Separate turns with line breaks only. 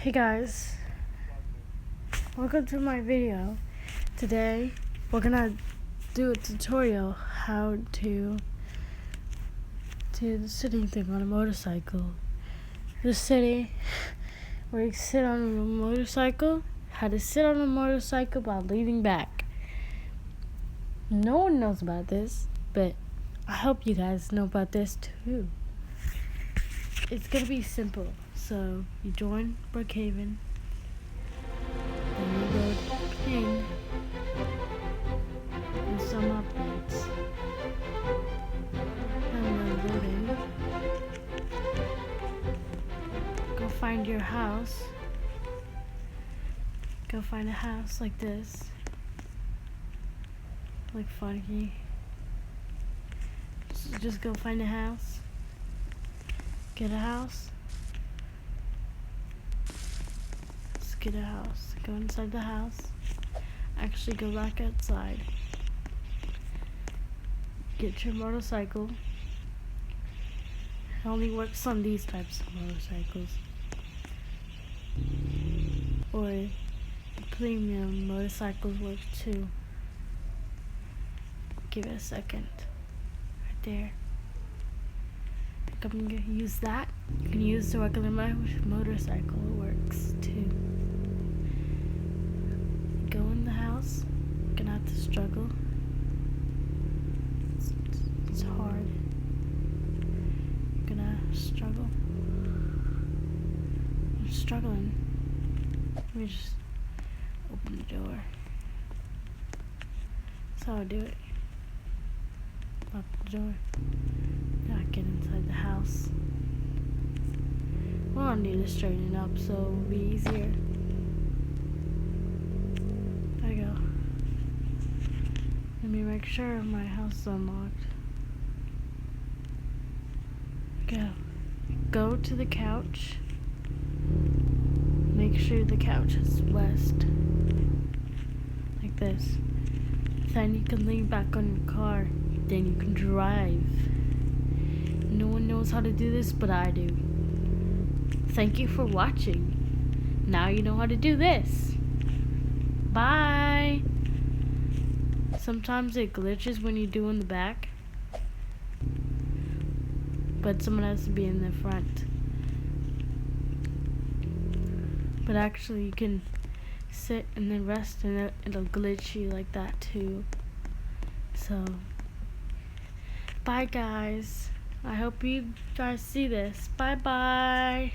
Hey guys, welcome to my video. Today we're gonna do a tutorial how to do the sitting thing on a motorcycle. The sitting where you sit on a motorcycle, how to sit on a motorcycle while leaning back. No one knows about this, but I hope you guys know about this too. It's gonna be simple. So you join Brookhaven, then you go to Ping and some updates. And we're loading. Go find your house. Go find a house like this. Like funky. Just go find a house. Get a house. Let's get a house. Go inside the house. Actually go back outside. Get your motorcycle. It only works on these types of motorcycles. Or the premium motorcycles work too. Give it a second. Right there. I'm gonna use that. You can use the regular motorcycle. It works too. Go in the house. You're gonna have to struggle. It's hard. You're gonna struggle. I'm struggling. Let me just open the door. That's how I do it. Lock the door. Now I get inside the house. Well, I need to straighten up so it'll be easier. There you go. Let me make sure my house is unlocked. Go to the couch. Make sure the couch is west. Like this. Then you can lean back on your car. Then you can drive. No one knows how to do this, but I do. Thank you for watching. Now you know how to do this. Bye. Sometimes it glitches when you do in the back, but someone has to be in the front. But actually you can sit and then rest and it'll glitch you like that too. So bye guys. I hope you guys see this. Bye bye.